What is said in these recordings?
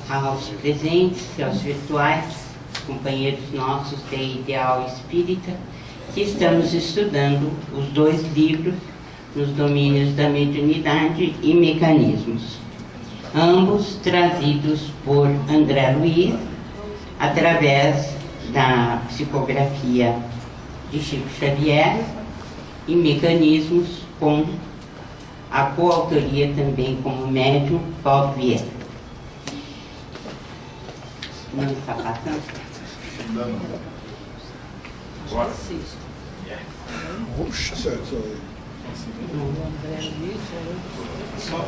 aos presentes e aos virtuais, companheiros nossos de Ideal Espírita, que estamos estudando os 2 livros nos domínios da mediunidade e mecanismos, ambos trazidos por André Luiz, através da psicografia de Chico Xavier, e mecanismos com a coautoria também como médium Paulo Vieira. Não está passando? Não. Agora. Puxa, certo. Só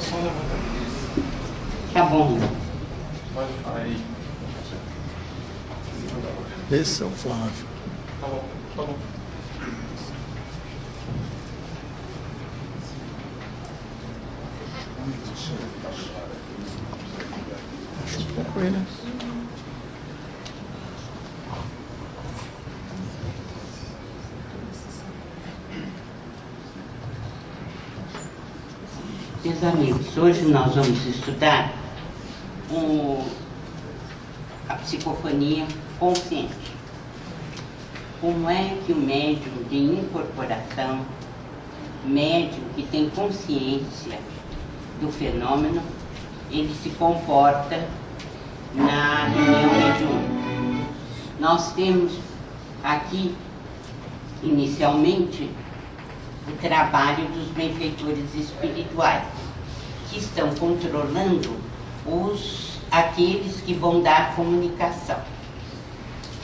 Tá bom. aí. Esse é o Flávio. Tá bom, tá bom. Acho um pouco aí, né? Meus amigos, hoje nós vamos estudar a psicofonia consciente. Como é que o médium de incorporação, médium que tem consciência do fenômeno, ele se comporta na reunião mediúnica. Nós temos aqui, inicialmente, o trabalho dos benfeitores espirituais, que estão controlando aqueles que vão dar comunicação.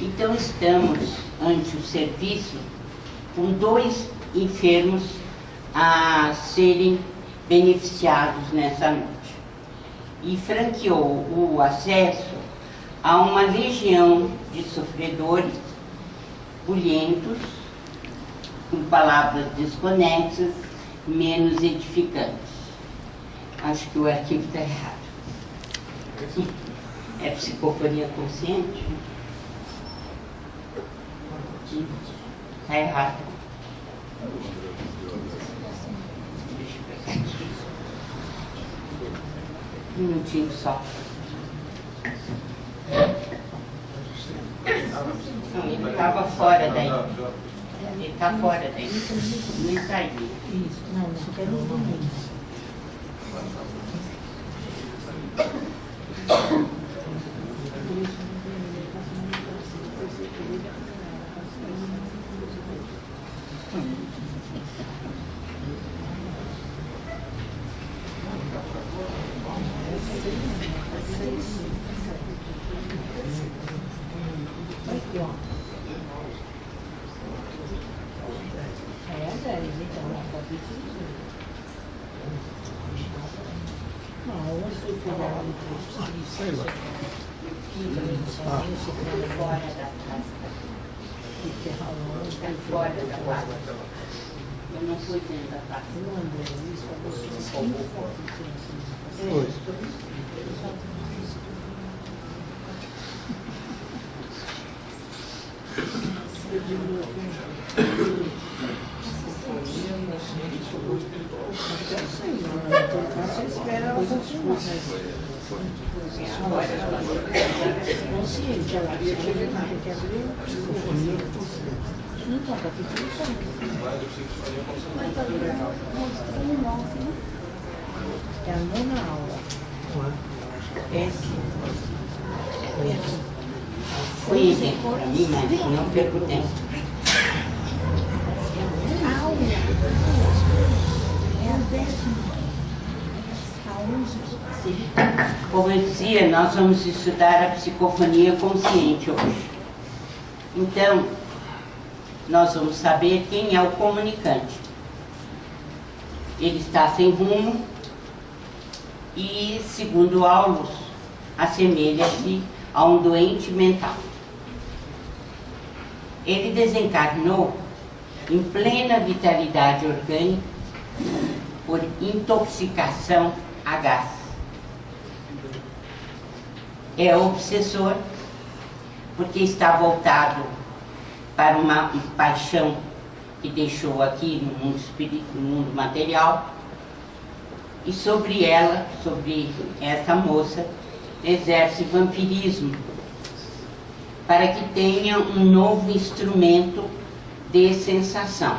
Então estamos ante o serviço com 2 enfermos a serem beneficiados nessa noite. E franqueou o acesso a uma legião de sofredores bulhentos, com palavras desconexas, menos edificantes. Acho que o arquivo está errado. É psicofonia consciente? Está errado. Deixa eu pegar aqui. Um minutinho só. Não, ele estava fora daí. Ele está fora daí. Não saiu. Isso, não quero ouvir. Sei lá. Fora da casa. Eu não fui dentro da casa. Foi. Você espera ela continuar. Consciente, ela ia chegar que abriu. Então, tá tudo é a 9ª aula. Foi exemplo para mim, mas não perco tempo. Como eu dizia, nós vamos estudar a psicofonia consciente hoje. Então, nós vamos saber quem é o comunicante. Ele está sem rumo e, segundo Aulus, assemelha-se a um doente mental. Ele desencarnou em plena vitalidade orgânica por intoxicação a gás. É obsessor porque está voltado para uma paixão que deixou aqui no mundo espírito, no mundo material, e sobre ela, sobre essa moça, exerce vampirismo, para que tenha um novo instrumento de sensação.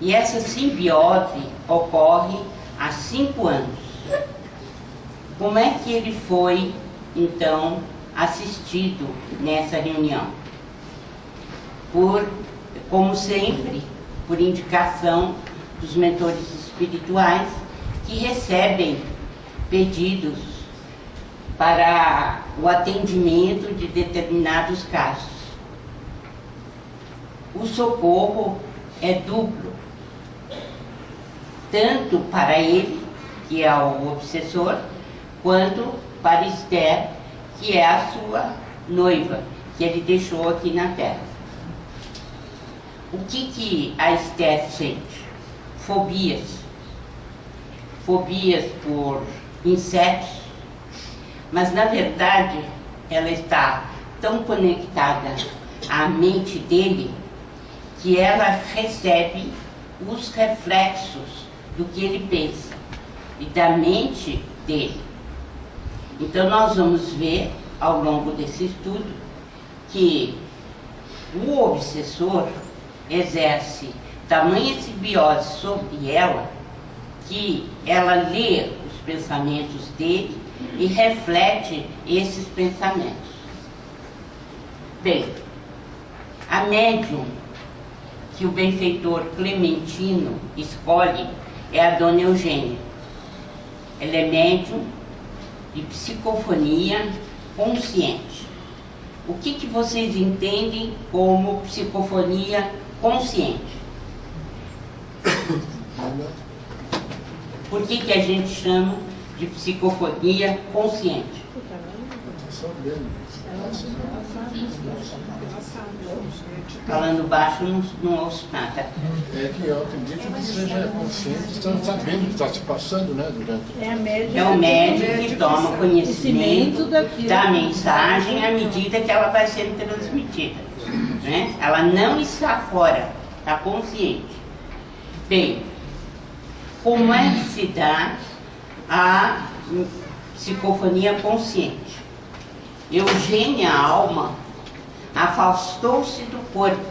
E essa simbiose ocorre há 5 anos. Como é que ele foi, então, assistido nessa reunião? Como sempre, por indicação dos mentores espirituais, que recebem pedidos para o atendimento de determinados casos. O socorro é duplo, tanto para ele, que é o obsessor, quanto para Esther, que é a sua noiva, que ele deixou aqui na Terra. O que a Esther sente? Fobias. Fobias por insetos, mas na verdade ela está tão conectada à mente dele que ela recebe os reflexos do que ele pensa e da mente dele. Então nós vamos ver ao longo desse estudo que o obsessor exerce tamanha simbiose sobre ela que ela lê os pensamentos dele e reflete esses pensamentos. Bem, a médium que o benfeitor Clementino escolhe é a Dona Eugênia. Ela é médium de psicofonia consciente. O que vocês entendem como psicofonia consciente? Por que a gente chama de psicofonia consciente? Falando baixo não ouço nada. É que eu acredito que seja consciente, estão sabendo o que está se passando, né? É o médium que toma conhecimento da mensagem à medida que ela vai sendo transmitida. Né? Ela não está fora, está consciente. Bem, como é que se dá a psicofonia consciente? Eugênia, a alma, afastou-se do corpo,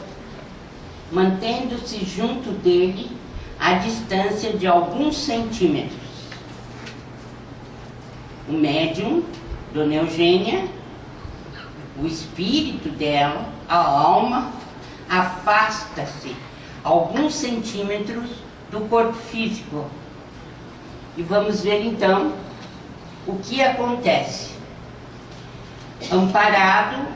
mantendo-se junto dele à distância de alguns centímetros. O médium, Dona Eugênia, o espírito dela, a alma, afasta-se alguns centímetros do corpo físico. E vamos ver então o que acontece. Amparado,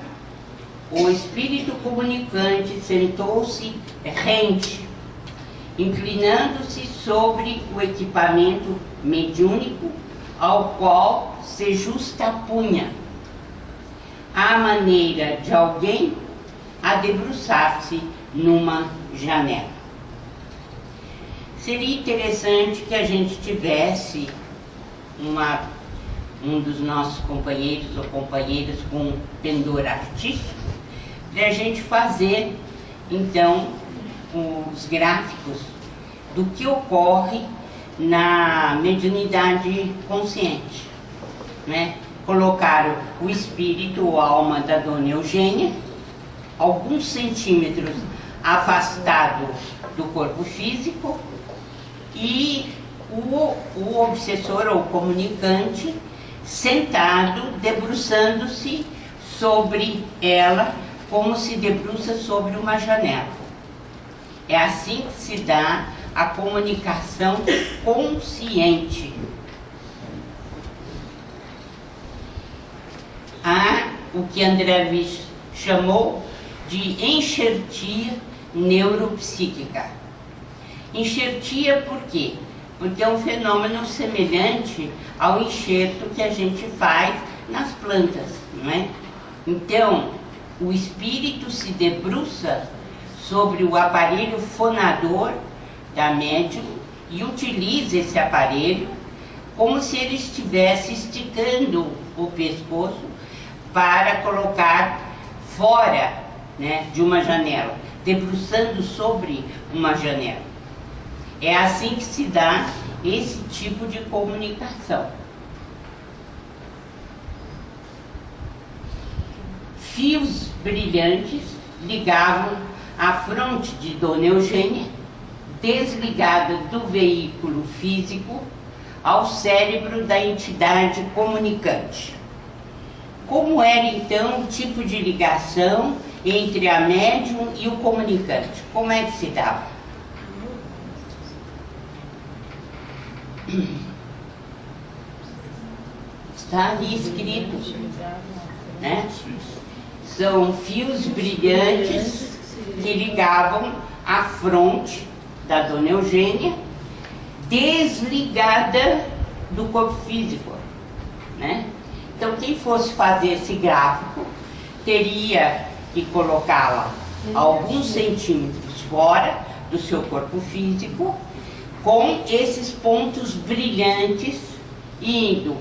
o espírito comunicante sentou-se rente, inclinando-se sobre o equipamento mediúnico ao qual se justapunha, à maneira de alguém a debruçar-se numa janela. Seria interessante que a gente tivesse um dos nossos companheiros ou companheiras com pendor artístico, para a gente fazer, então, os gráficos do que ocorre na mediunidade consciente. Né? Colocaram o espírito ou a alma da Dona Eugênia, alguns centímetros afastado do corpo físico, e o obsessor ou comunicante sentado, debruçando-se sobre ela, como se debruça sobre uma janela. É assim que se dá a comunicação consciente. Há o que André Luiz chamou de enxertia neuropsíquica. Enxertia por quê? Porque é um fenômeno semelhante ao enxerto que a gente faz nas plantas, não é? Então, o espírito se debruça sobre o aparelho fonador da médium e utiliza esse aparelho como se ele estivesse esticando o pescoço para colocar fora, né, de uma janela, debruçando sobre uma janela. É assim que se dá esse tipo de comunicação. fios brilhantes ligavam a fronte de Dona Eugênia, desligada do veículo físico, ao cérebro da entidade comunicante. Como era então o tipo de ligação entre a médium e o comunicante? Como é que se dava? Está ali escrito, né? São fios brilhantes que ligavam a fronte da Dona Eugênia, desligada do corpo físico, né? Então, quem fosse fazer esse gráfico teria que colocá-la alguns centímetros fora do seu corpo físico, com esses pontos brilhantes indo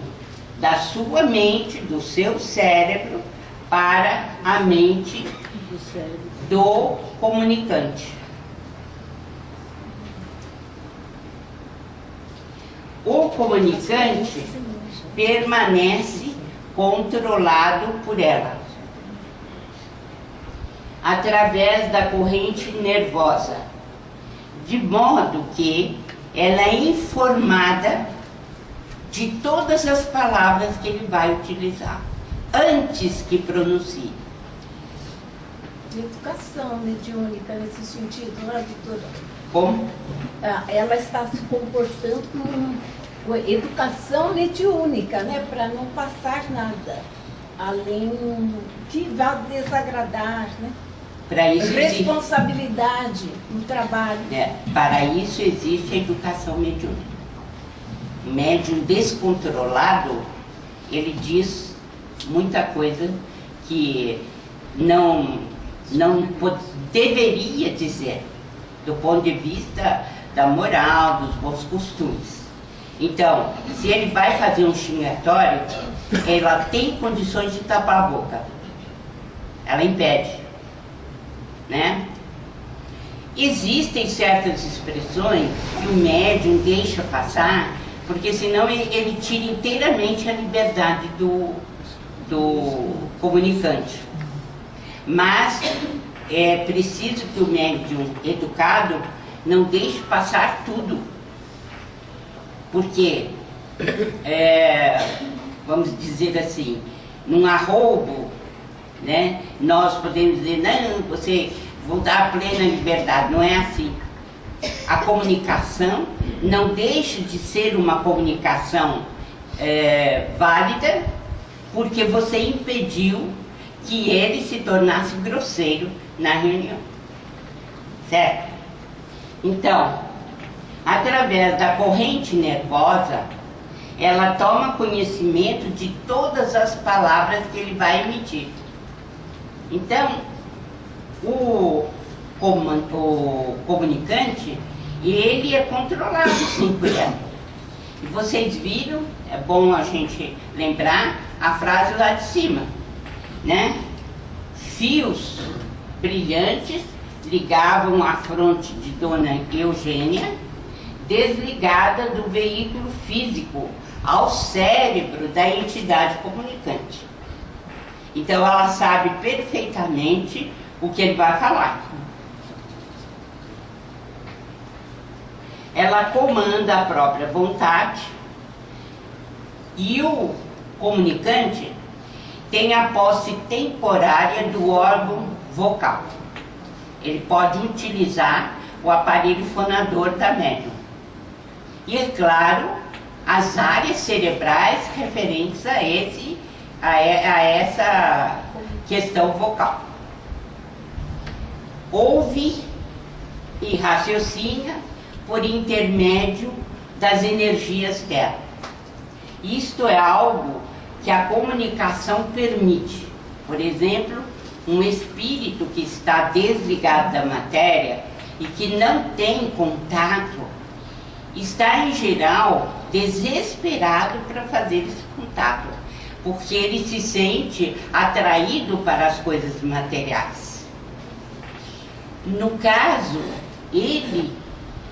da sua mente, do seu cérebro, para a mente do comunicante. O comunicante permanece controlado por ela, através da corrente nervosa, de modo que ela é informada de todas as palavras que ele vai utilizar, antes que pronuncie. Educação mediúnica nesse sentido, não é, doutora? Como? Ela está se comportando como educação mediúnica, né? Para não passar nada, além que vá desagradar, né? Para isso responsabilidade no trabalho. Para isso existe a educação mediúnica. O médium descontrolado, ele diz muita coisa que não deveria dizer, do ponto de vista da moral, dos bons costumes. Então, se ele vai fazer um xingatório, ela tem condições de tapar a boca. Ela impede, né? Existem certas expressões que o médium deixa passar, porque senão ele tira inteiramente a liberdade do comunicante. Mas é preciso que o médium educado não deixe passar tudo. Porque, vamos dizer assim, num arroubo, né, nós podemos dizer, não, você vou dar plena liberdade. Não é assim. A comunicação não deixa de ser uma comunicação válida, porque você impediu que ele se tornasse grosseiro na reunião. Certo? Então, através da corrente nervosa, ela toma conhecimento de todas as palavras que ele vai emitir. Então, o comunicante, ele é controlado sim por ela. E vocês viram, é bom a gente lembrar a frase lá de cima, né? Fios brilhantes ligavam a fronte de Dona Eugênia, desligada do veículo físico, ao cérebro da entidade comunicante. Então ela sabe perfeitamente o que ele vai falar. Ela comanda a própria vontade e o comunicante tem a posse temporária do órgão vocal. Ele pode utilizar o aparelho fonador da médium. E, é claro, as áreas cerebrais referentes a essa questão vocal. Ouve e raciocina por intermédio das energias dela. Isto é algo que a comunicação permite. Por exemplo, um espírito que está desligado da matéria e que não tem contato, está em geral desesperado para fazer esse contato, porque ele se sente atraído para as coisas materiais. No caso, ele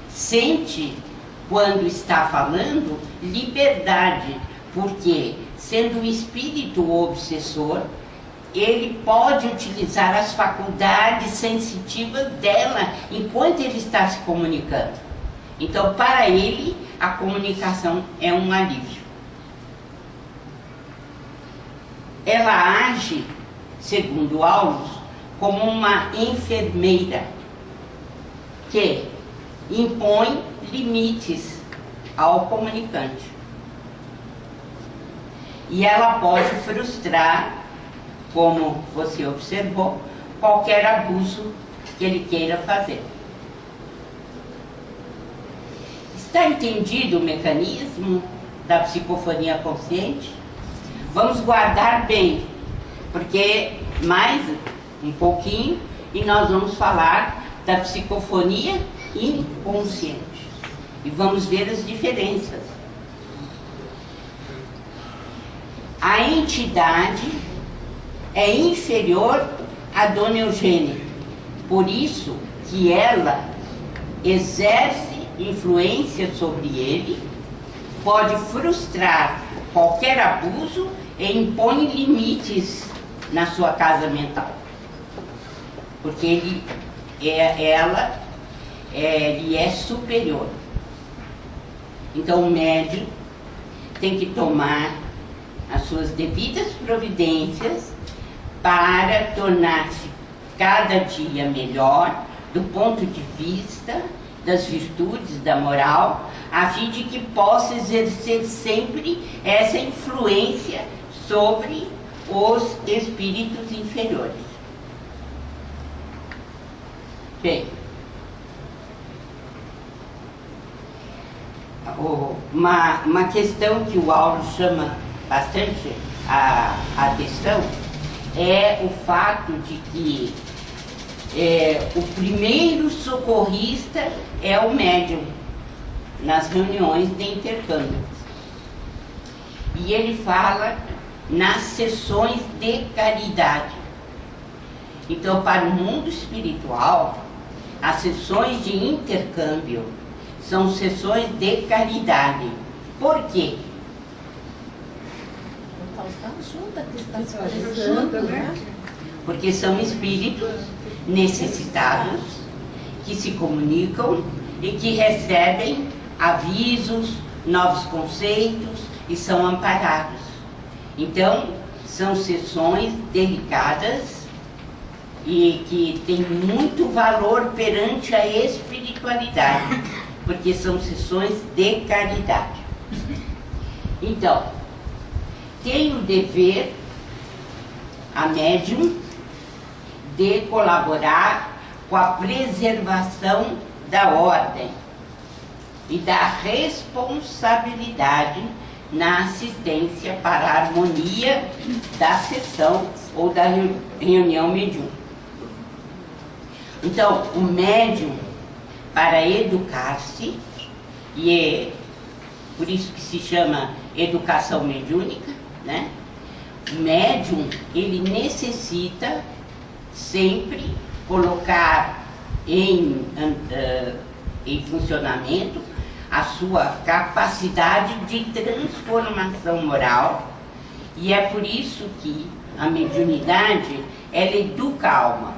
sente, quando está falando, liberdade, porque, sendo o espírito obsessor, ele pode utilizar as faculdades sensitivas dela enquanto ele está se comunicando. Então, para ele, a comunicação é um alívio. Ela age, segundo Aulus, como uma enfermeira que impõe limites ao comunicante. E ela pode frustrar, como você observou, qualquer abuso que ele queira fazer. Está entendido o mecanismo da psicofonia consciente? Vamos guardar bem, porque mais um pouquinho e nós vamos falar da psicofonia inconsciente. E vamos ver as diferenças. A entidade é inferior à Dona Eugênia. Por isso que ela exerce influência sobre ele, pode frustrar qualquer abuso e impõe limites na sua casa mental. Porque ela lhe é superior. Então o médium tem que tomar as suas devidas providências para tornar-se cada dia melhor do ponto de vista das virtudes, da moral, a fim de que possa exercer sempre essa influência sobre os espíritos inferiores. Bem, uma questão que o Aulus chama bastante a atenção é o fato de que o primeiro socorrista é o médium nas reuniões de intercâmbio. E ele fala nas sessões de caridade. Então, para o mundo espiritual, as sessões de intercâmbio são sessões de caridade. Por quê? Porque são espíritos necessitados que se comunicam e que recebem avisos, novos conceitos e são amparados. Então, são sessões delicadas e que têm muito valor perante a espiritualidade, porque são sessões de caridade. Então, tem o dever, a médium, de colaborar com a preservação da ordem e da responsabilidade na assistência para a harmonia da sessão ou da reunião mediúnica. Então, o médium, para educar-se, e é por isso que se chama educação mediúnica, né? O médium, ele necessita sempre colocar em funcionamento a sua capacidade de transformação moral, e é por isso que a mediunidade, ela educa a alma.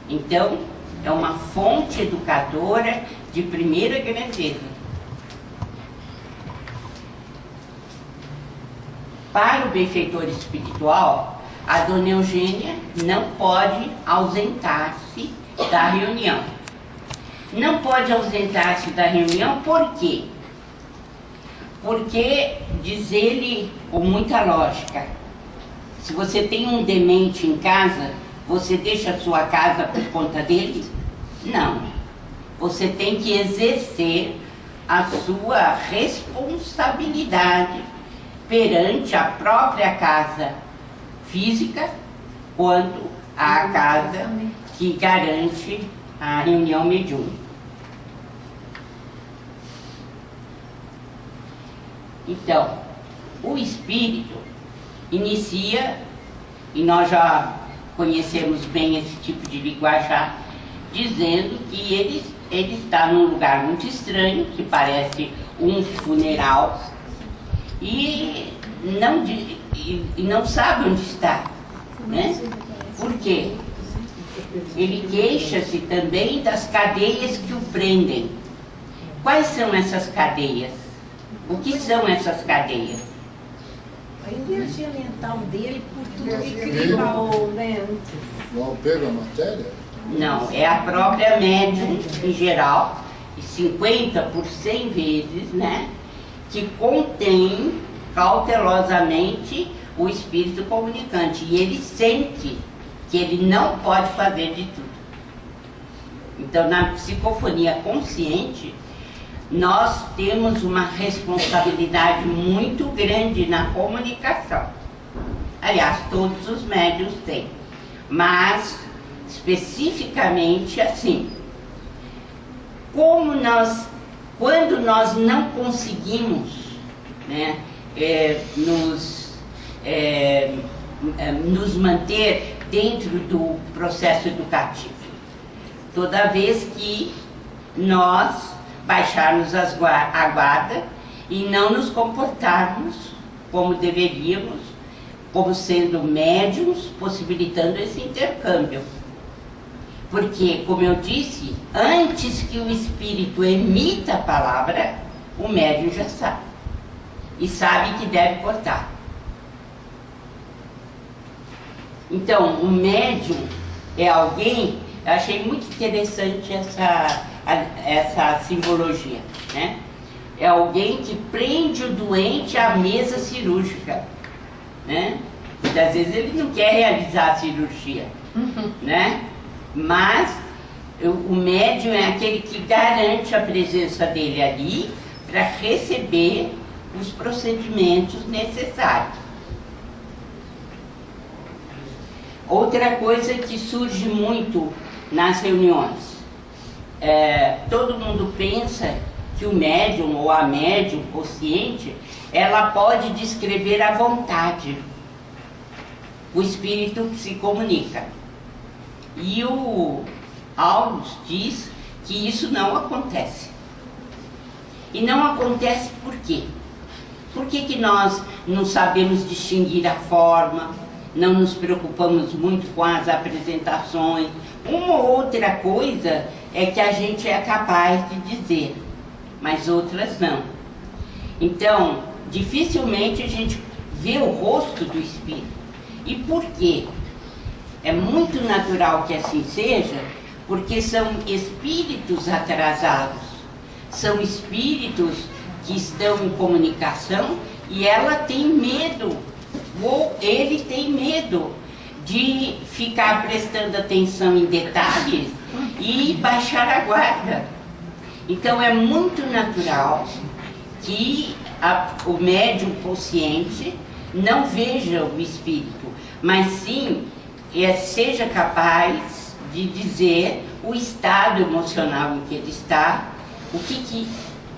Então, é uma fonte educadora de primeira grandeza. Para o benfeitor espiritual, a Dona Eugênia não pode ausentar-se da reunião. Não pode ausentar-se da reunião por quê? Porque, diz ele com muita lógica, se você tem um demente em casa, você deixa a sua casa por conta dele? Não. Você tem que exercer a sua responsabilidade perante a própria casa física, quanto à casa que garante a reunião mediúnica. Então, o espírito inicia, e nós já conhecemos bem esse tipo de linguajar, dizendo que ele está num lugar muito estranho, que parece um funeral, e não sabe onde está. né? Por quê? Ele queixa-se também das cadeias que o prendem. Quais são essas cadeias? O que são essas cadeias? A energia mental dele, por tudo que criou, né? O apego à matéria? Não, é a própria médium em geral, 50 por 100 vezes, né? Que contém cautelosamente o espírito comunicante. E ele sente que ele não pode fazer de tudo. Então, na psicofonia consciente, nós temos uma responsabilidade muito grande na comunicação. Aliás, todos os médiuns têm. Mas, especificamente assim, quando nós não conseguimos, né, nos manter dentro do processo educativo, toda vez que nós baixarmos a guarda e não nos comportarmos como deveríamos, como sendo médiums, possibilitando esse intercâmbio. Porque, como eu disse, antes que o espírito emita a palavra, o médium já sabe. E sabe que deve cortar. Então, o médium é alguém, eu achei muito interessante essa simbologia, né? É alguém que prende o doente à mesa cirúrgica, né? Muitas vezes ele não quer realizar a cirurgia, né? Mas o médium é aquele que garante a presença dele ali para receber os procedimentos necessários. Outra coisa que surge muito nas reuniões, todo mundo pensa que o médium ou a médium consciente, ela pode descrever à vontade o espírito que se comunica. E o Aulus diz que isso não acontece. E não acontece por quê? Por que nós não sabemos distinguir a forma, não nos preocupamos muito com as apresentações? Uma ou outra coisa é que a gente é capaz de dizer, mas outras não. Então, dificilmente a gente vê o rosto do espírito. E por quê? É muito natural que assim seja, porque são espíritos atrasados, são espíritos que estão em comunicação e ela tem medo, ou ele tem medo de ficar prestando atenção em detalhes e baixar a guarda. Então é muito natural que o médium consciente não veja o espírito, mas sim seja capaz de dizer o estado emocional em que ele está,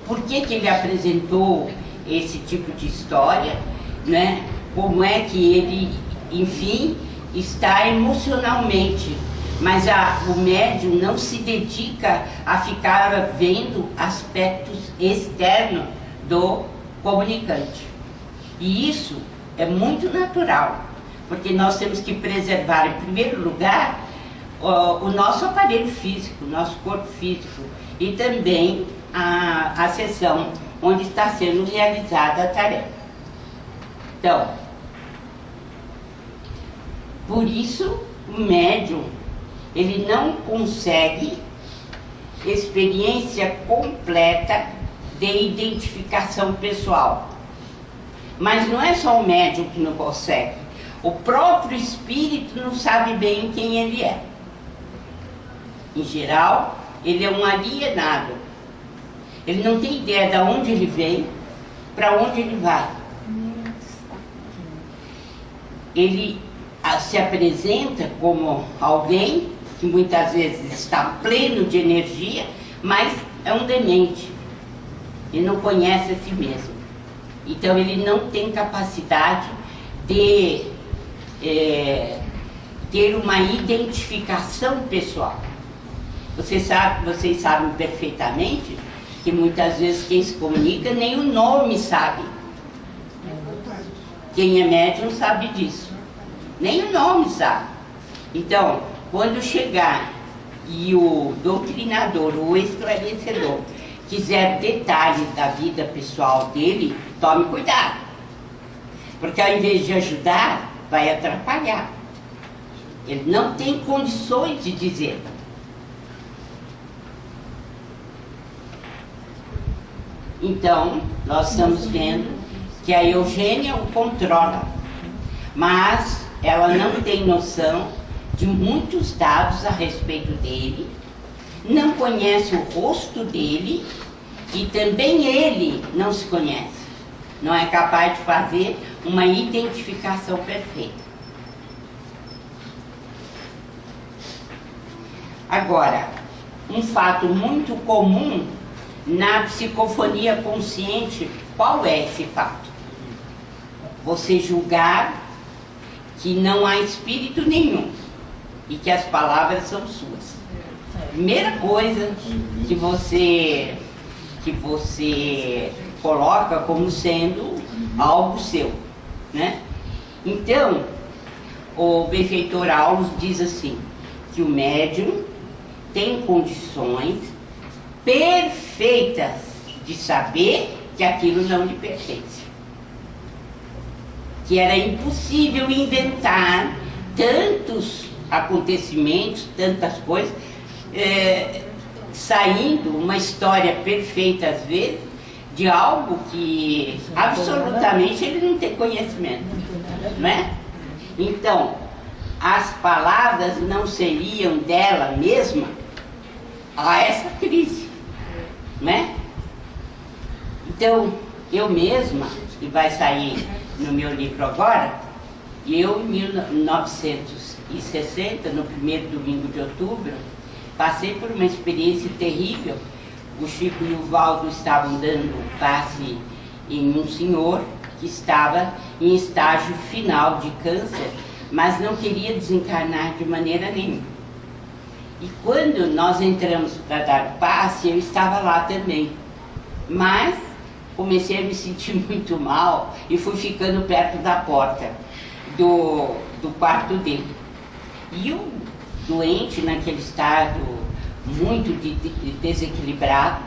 por que ele apresentou esse tipo de história, né? Como é que ele, enfim, está emocionalmente. Mas o médium não se dedica a ficar vendo aspectos externos do comunicante. E isso é muito natural, porque nós temos que preservar, em primeiro lugar, o nosso aparelho físico, o nosso corpo físico, e também a sessão onde está sendo realizada a tarefa. Então, por isso, o médium, ele não consegue experiência completa de identificação pessoal. Mas não é só o médium que não consegue. O próprio espírito não sabe bem quem ele é. Em geral, ele é um alienado. Ele não tem ideia de onde ele vem, para onde ele vai. Ele se apresenta como alguém que muitas vezes está pleno de energia, mas é um demente. Ele não conhece a si mesmo. Então ele não tem capacidade de ter uma identificação pessoal. Vocês sabem perfeitamente que muitas vezes quem se comunica nem o nome sabe. Quem é médium sabe disso. nem o nome sabe. Então, quando chegar e o doutrinador, o esclarecedor, quiser detalhes da vida pessoal dele, tome cuidado. Porque ao invés de ajudar, vai atrapalhar. Ele não tem condições de dizer. Então, nós estamos vendo que a Eugênia o controla, mas ela não tem noção de muitos dados a respeito dele, não conhece o rosto dele e também ele não se conhece. Não é capaz de fazer uma identificação perfeita. Agora, um fato muito comum na psicofonia consciente, qual é esse fato? Você julgar que não há espírito nenhum e que as palavras são suas. Primeira coisa que você coloca como sendo algo seu, né? Então, o benfeitor Aulos diz assim, que o médium tem condições perfeitas de saber que aquilo não lhe pertence. Que era impossível inventar tantos acontecimentos, tantas coisas, saindo uma história perfeita às vezes, de algo que absolutamente ele não tem conhecimento, não é? Então, as palavras não seriam dela mesma a essa crise, não é? Então, eu mesma, que vai sair no meu livro agora, eu em 1960, no primeiro domingo de outubro, passei por uma experiência terrível. O Chico e o Valdo estavam dando passe em um senhor que estava em estágio final de câncer, mas não queria desencarnar de maneira nenhuma. E quando nós entramos para dar passe, eu estava lá também. Mas comecei a me sentir muito mal e fui ficando perto da porta do quarto dele. E o doente, naquele estado muito desequilibrado,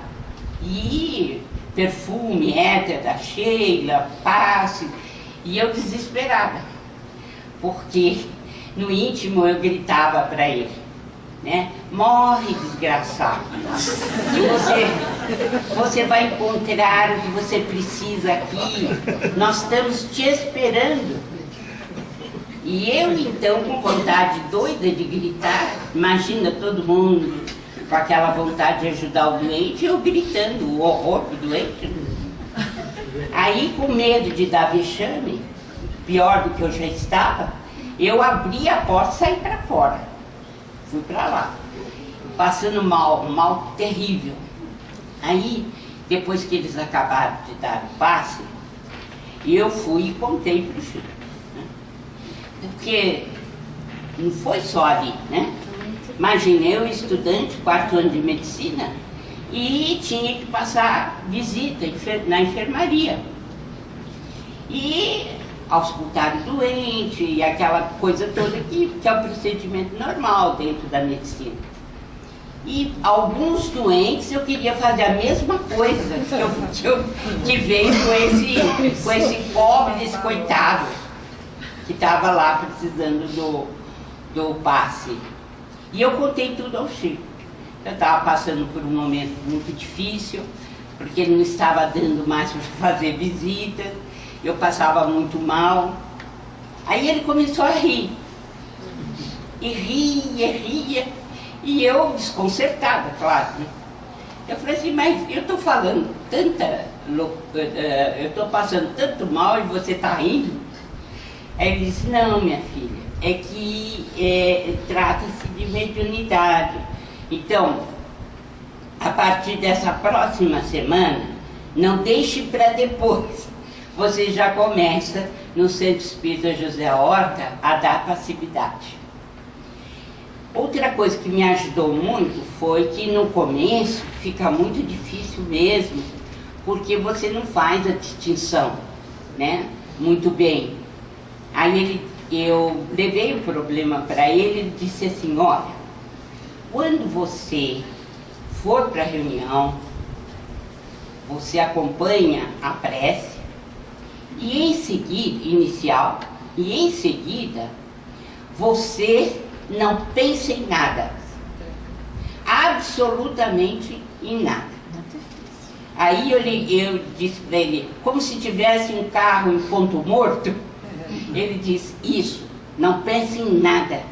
e perfume, éter da Sheila, passe, e eu desesperada, porque no íntimo eu gritava para ele, né? Morre, desgraçado. E você vai encontrar o que você precisa aqui. Nós estamos te esperando. E eu, então, com vontade doida de gritar, imagina todo mundo com aquela vontade de ajudar o doente, eu gritando o horror do doente. Aí, com medo de dar vexame, pior do que eu já estava, eu abri a porta e saí para fora. Fui para lá, passando mal, um mal terrível. Aí, depois que eles acabaram de dar o passe, eu fui e contei para o Chico. Né? Porque não foi só ali, né? Imagina, eu estudante, 4º ano de medicina, e tinha que passar visita na enfermaria. E auscultar o doente, e aquela coisa toda que é o procedimento normal dentro da medicina. E alguns doentes eu queria fazer a mesma coisa que veio com esse pobre, esse coitado, que estava lá precisando do passe. E eu contei tudo ao Chico. Eu estava passando por um momento muito difícil, porque ele não estava dando mais para fazer visita, eu passava muito mal. Aí ele começou a rir. E ria, e eu desconcertada, claro. Né? Eu falei assim, mas eu estou falando eu estou passando tanto mal e você está rindo? Aí ele disse, não, minha filha, é que trata-se de mediunidade. Então, a partir dessa próxima semana, não deixe para depois. Você já começa no Centro Espírita José Horta a dar passividade. Outra coisa que me ajudou muito foi que no começo fica muito difícil mesmo, porque você não faz a distinção, né? Muito bem. Aí ele eu levei o problema para ele, ele disse assim, olha, quando você for para a reunião, você acompanha a prece e em seguida, inicial, e em seguida, você não pensa em nada, absolutamente em nada. Aí eu disse para ele, como se tivesse um carro em ponto morto, ele disse, isso, não pense em nada.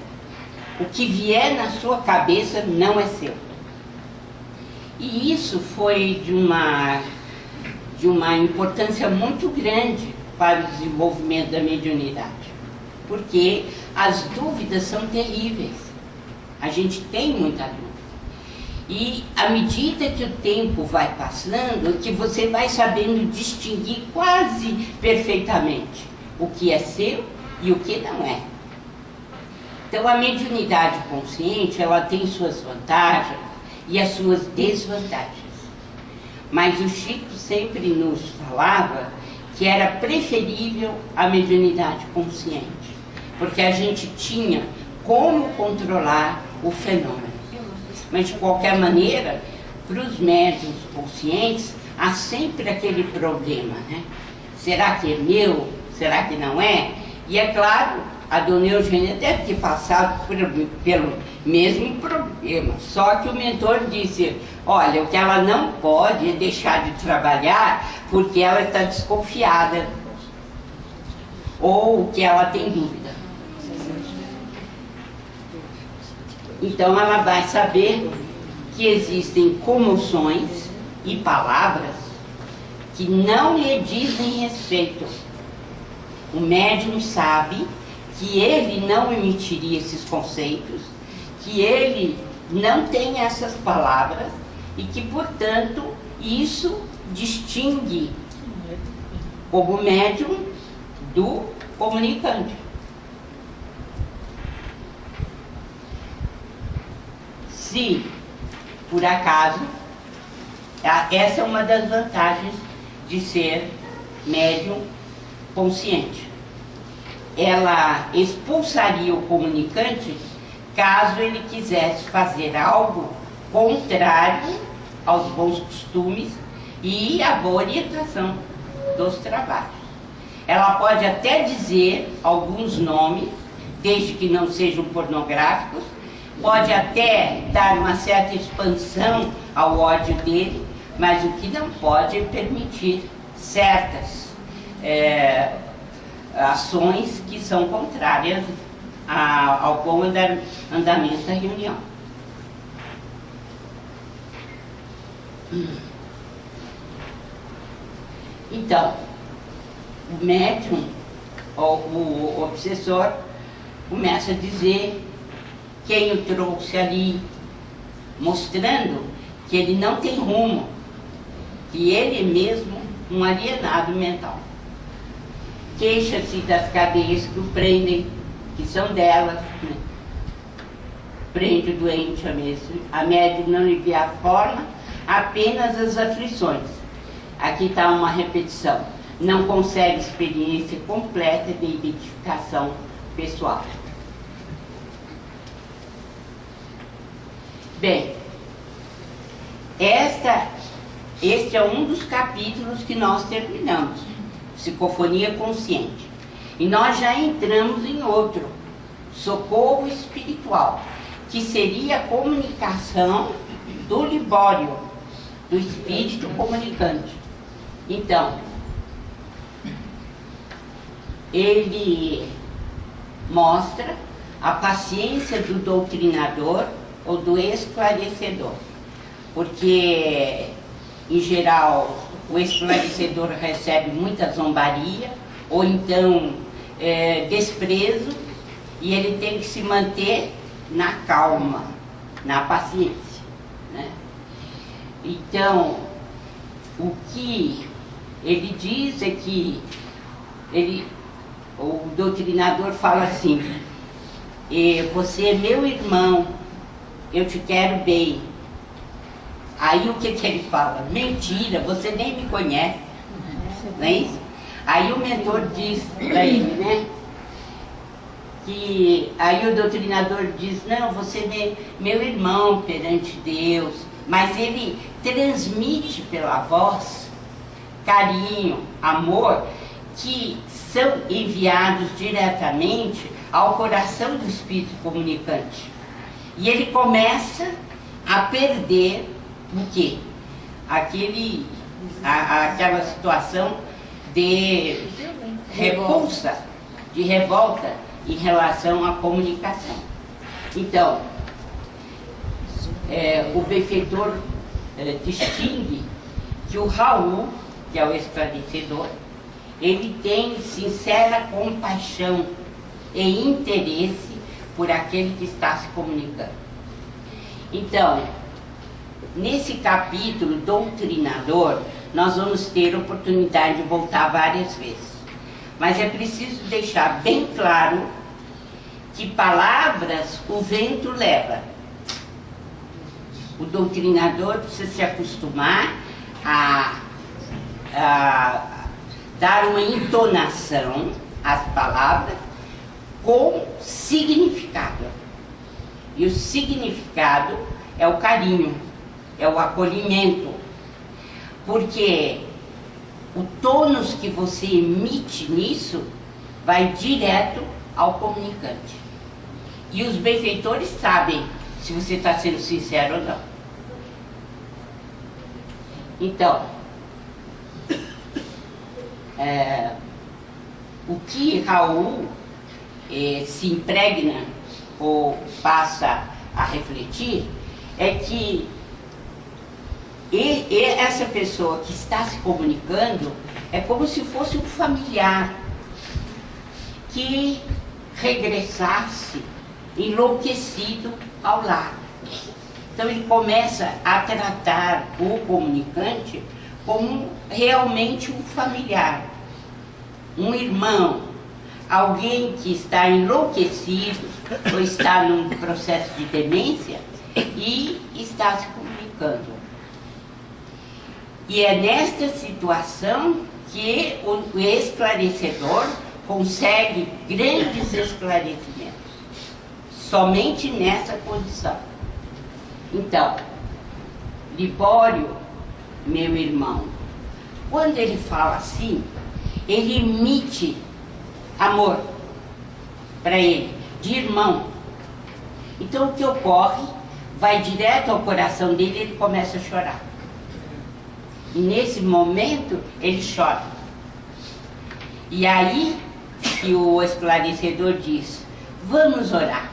O que vier na sua cabeça não é seu. E isso foi de uma importância muito grande para o desenvolvimento da mediunidade. Porque as dúvidas são terríveis. A gente tem muita dúvida. E à medida que o tempo vai passando, que você vai sabendo distinguir quase perfeitamente o que é seu e o que não é. Então a mediunidade consciente, ela tem suas vantagens e as suas desvantagens. Mas o Chico sempre nos falava que era preferível a mediunidade consciente, porque a gente tinha como controlar o fenômeno. Mas de qualquer maneira, para os médiuns conscientes, há sempre aquele problema, né? Será que é meu? Será que não é? E é claro, a dona Eugênia deve ter passado pelo mesmo problema, só que o mentor disse, olha, o que ela não pode é deixar de trabalhar porque ela está desconfiada ou que ela tem dúvida. Então ela vai saber que existem comoções e palavras que não lhe dizem respeito. O médium sabe que ele não emitiria esses conceitos, que ele não tem essas palavras e que, portanto, isso distingue como médium do comunicante. Se, por acaso, essa é uma das vantagens de ser médium consciente. Ela expulsaria o comunicante caso ele quisesse fazer algo contrário aos bons costumes e à boa orientação dos trabalhos. Ela pode até dizer alguns nomes, desde que não sejam pornográficos, pode até dar uma certa expansão ao ódio dele, mas o que não pode é permitir certas ações que são contrárias ao bom andamento da reunião. Então, o médium, ou o obsessor, começa a dizer quem o trouxe ali, mostrando que ele não tem rumo, que ele é mesmo um alienado mental. Queixa-se das cadeias que o prendem, que são delas, né? Prende o doente a médium não lhe vê a forma, apenas as aflições. Aqui está uma repetição. Não consegue experiência completa de identificação pessoal. Bem, este é um dos capítulos que nós terminamos, Psicofonia Consciente. E nós já entramos em outro, Socorro Espiritual, que seria a comunicação do Libório, do espírito comunicante. Então, ele mostra a paciência do doutrinador ou do esclarecedor, porque, em geral, o esclarecedor recebe muita zombaria, ou então desprezo, e ele tem que se manter na calma, na paciência, né? Então, o que ele diz é que o doutrinador fala assim, você é meu irmão, eu te quero bem. Aí o que ele fala? Mentira, você nem me conhece, não é isso? Aí o mentor diz para ele, né? que aí o doutrinador diz, não, você é meu irmão perante Deus, mas ele transmite pela voz carinho, amor, que são enviados diretamente ao coração do Espírito comunicante. E ele começa a perder o quê? Aquela situação de repulsa, de revolta em relação à comunicação. Então, o benfeitor distingue que o Raul, que é o esclarecedor, ele tem sincera compaixão e interesse por aquele que está se comunicando. Então, nesse capítulo doutrinador, nós vamos ter oportunidade de voltar várias vezes. Mas é preciso deixar bem claro que palavras o vento leva. O doutrinador precisa se acostumar a dar uma entonação às palavras com significado. E o significado é o carinho, é o acolhimento. Porque o tônus que você emite nisso vai direto ao comunicante. E os benfeitores sabem se você está sendo sincero ou não. Então, o que Raul se impregna ou passa a refletir é que essa pessoa que está se comunicando é como se fosse um familiar que regressasse enlouquecido ao lar. Então ele começa a tratar o comunicante como realmente um familiar, um irmão, alguém que está enlouquecido ou está num processo de demência e está se comunicando. E é nesta situação que o esclarecedor consegue grandes esclarecimentos. Somente nessa condição. Então, Libório, meu irmão, quando ele fala assim, ele emite amor para ele, de irmão. Então o que ocorre, vai direto ao coração dele e ele começa a chorar. E nesse momento ele chora. E aí que o esclarecedor diz, vamos orar.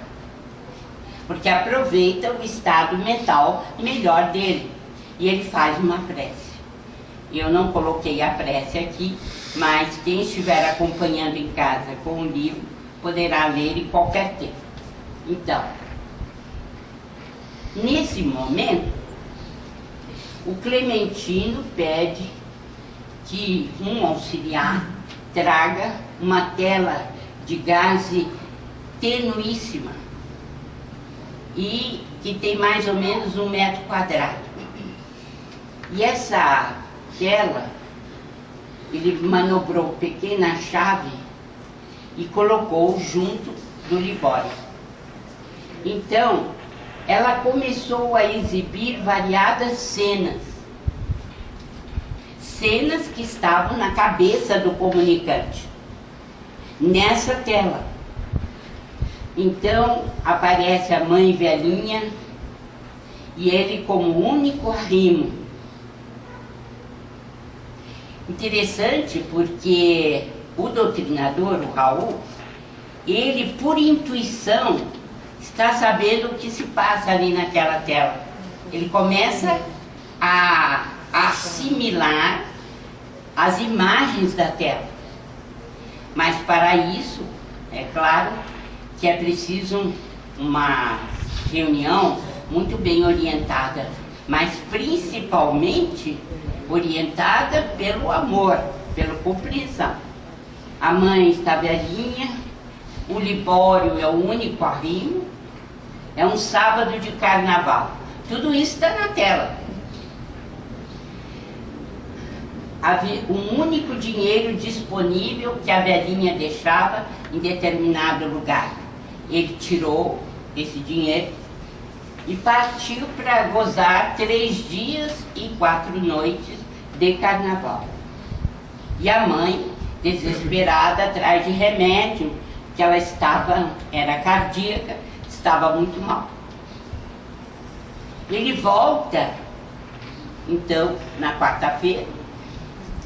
Porque aproveita o estado mental melhor dele. E ele faz uma prece. Eu não coloquei a prece aqui, mas quem estiver acompanhando em casa com o livro, poderá ler em qualquer tempo. Então, nesse momento, o Clementino pede que um auxiliar traga uma tela de gaze tenuíssima e que tem mais ou menos 1 metro quadrado. E essa tela, ele manobrou pequena chave e colocou junto do Libório. Então, ela começou a exibir variadas cenas. Cenas que estavam na cabeça do comunicante, nessa tela. Então, aparece a mãe velhinha e ele como único arrimo. Interessante porque o doutrinador, o Raul, ele por intuição está sabendo o que se passa ali naquela tela. Ele começa a assimilar as imagens da tela. Mas para isso, é claro que é preciso uma reunião muito bem orientada, mas principalmente orientada pelo amor, pela compreensão. A mãe está velhinha, o Libório é o único arrimo, é um sábado de carnaval. Tudo isso está na tela. Havia um único dinheiro disponível que a velhinha deixava em determinado lugar. ele tirou esse dinheiro e partiu para gozar 3 dias e 4 noites de carnaval. E a mãe, desesperada, atrás de remédio, que ela era cardíaca, estava muito mal. Ele volta, então, na quarta-feira,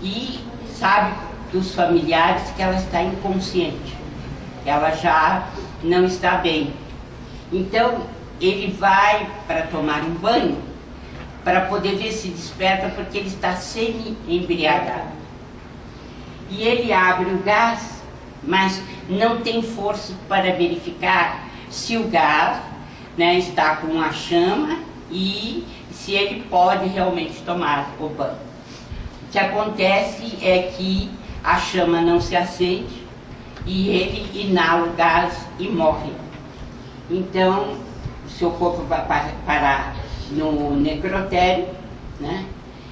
e sabe dos familiares que ela está inconsciente, que ela já não está bem. Então, ele vai para tomar um banho, para poder ver se desperta, porque ele está semi-embriagado. E ele abre o gás, mas não tem força para verificar se o gás, né, está com a chama e se ele pode realmente tomar o banho. O que acontece é que a chama não se acende e ele inala o gás e morre. Então, o seu corpo vai parar no necrotério, né?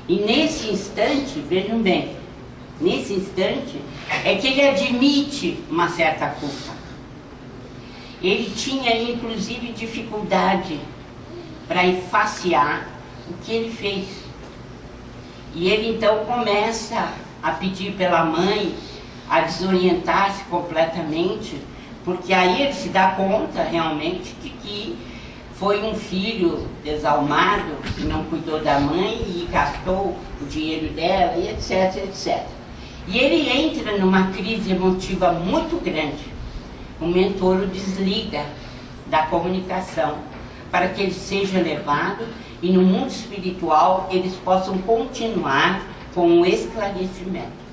E nesse instante, vejam bem, nesse instante é que ele admite uma certa culpa. Ele tinha, inclusive, dificuldade para enfaciar o que ele fez. E ele então começa a pedir pela mãe a desorientar-se completamente, porque aí ele se dá conta realmente de que foi um filho desalmado, que não cuidou da mãe e gastou o dinheiro dela, e etc, etc. E ele entra numa crise emotiva muito grande. O mentor o desliga da comunicação para que ele seja levado e no mundo espiritual eles possam continuar com o esclarecimento.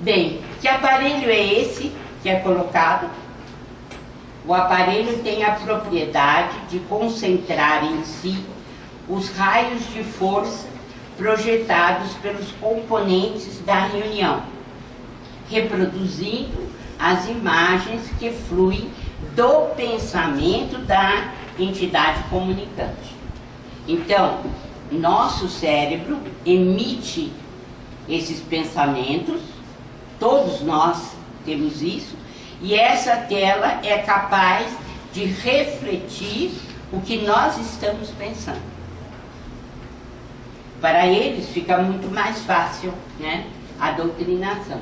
Bem, que aparelho é esse que é colocado? O aparelho tem a propriedade de concentrar em si os raios de força projetados pelos componentes da reunião, reproduzindo as imagens que fluem do pensamento da entidade comunicante. Então, nosso cérebro emite esses pensamentos, todos nós temos isso, e essa tela é capaz de refletir o que nós estamos pensando. Para eles fica muito mais fácil, né, a doutrinação.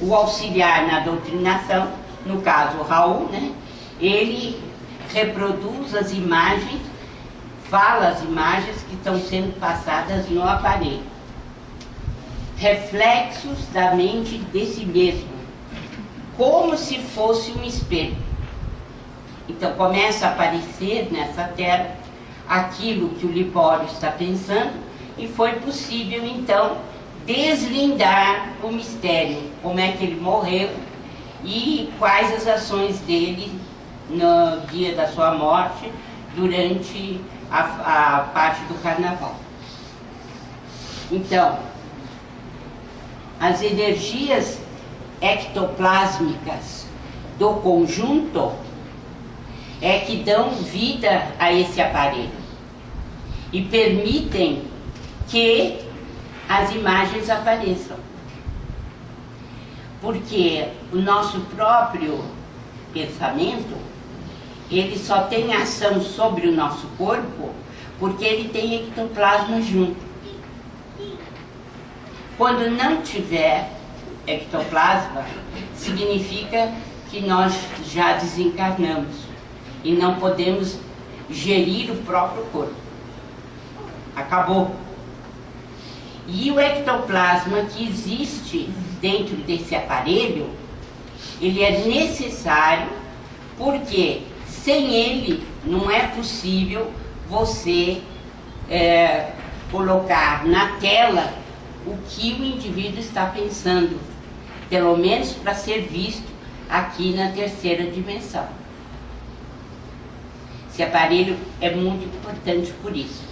O auxiliar na doutrinação, no caso o Raul, né, ele reproduz as imagens, fala as imagens que estão sendo passadas no aparelho. Reflexos da mente de si mesmo, como se fosse um espelho. Então começa a aparecer nessa tela aquilo que o Libório está pensando, e foi possível então deslindar o mistério, como é que ele morreu e quais as ações dele no dia da sua morte, durante a parte do carnaval. Então, as energias ectoplásmicas do conjunto é que dão vida a esse aparelho e permitem que as imagens apareçam. Porque o nosso próprio pensamento, ele só tem ação sobre o nosso corpo porque ele tem ectoplasma junto. Quando não tiver ectoplasma, significa que nós já desencarnamos e não podemos gerir o próprio corpo. Acabou. E o ectoplasma que existe dentro desse aparelho, ele é necessário porque sem ele não é possível você colocar na tela o que o indivíduo está pensando, pelo menos para ser visto aqui na terceira dimensão. Esse aparelho é muito importante por isso.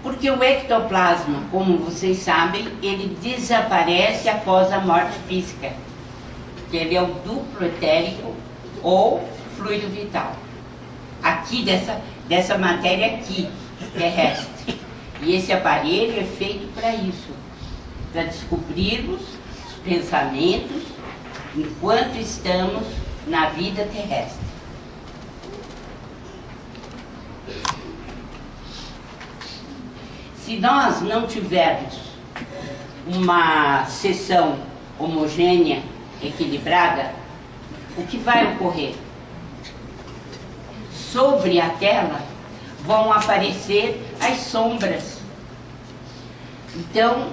Porque o ectoplasma, como vocês sabem, ele desaparece após a morte física. Porque ele é o duplo etérico ou fluido vital. Aqui, dessa matéria aqui, terrestre. E esse aparelho é feito para isso, para descobrirmos os pensamentos enquanto estamos na vida terrestre. Se nós não tivermos uma sessão homogênea, equilibrada, o que vai ocorrer? Sobre a tela vão aparecer as sombras. Então,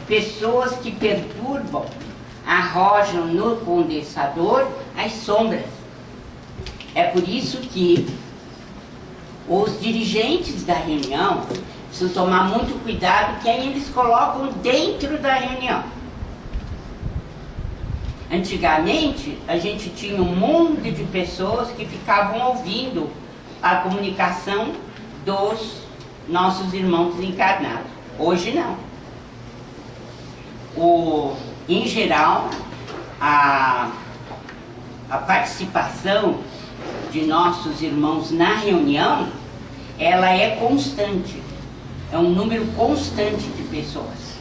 pessoas que perturbam arrojam no condensador as sombras. É por isso que os dirigentes da reunião precisam tomar muito cuidado quem eles colocam dentro da reunião. Antigamente, a gente tinha um mundo de pessoas que ficavam ouvindo a comunicação dos nossos irmãos encarnados. Hoje não. Em geral, a participação de nossos irmãos na reunião, ela é constante. É um número constante de pessoas.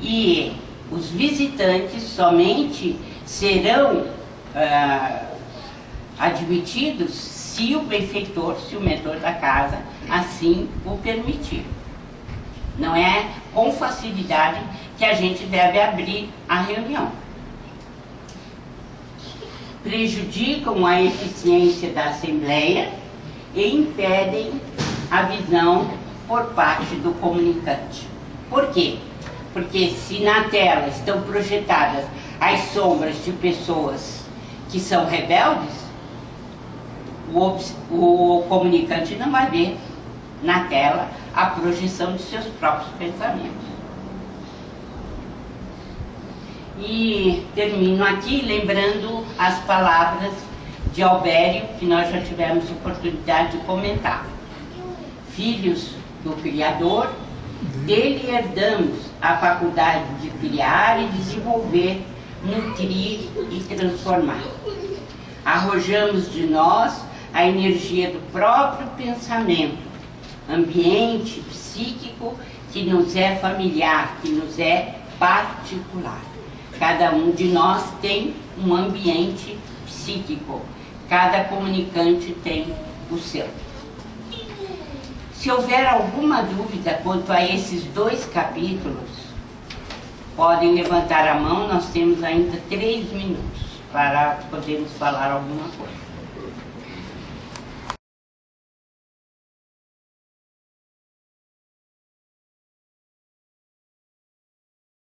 E os visitantes somente serão admitidos se o benfeitor, se o mentor da casa assim o permitir. Não é com facilidade que a gente deve abrir a reunião. Prejudicam a eficiência da Assembleia e impedem a visão por parte do comunicante. Por quê? Porque se na tela estão projetadas as sombras de pessoas que são rebeldes, o comunicante não vai ver na tela a projeção de seus próprios pensamentos. E termino aqui lembrando as palavras de Albério, que nós já tivemos oportunidade de comentar. Filhos do Criador, dele herdamos a faculdade de criar e desenvolver, nutrir e transformar. Arrojamos de nós a energia do próprio pensamento, ambiente psíquico que nos é familiar, que nos é particular. Cada um de nós tem um ambiente psíquico, cada comunicante tem o seu. Se houver alguma dúvida quanto a esses 2 capítulos, podem levantar a mão, nós temos ainda 3 minutos para podermos falar alguma coisa.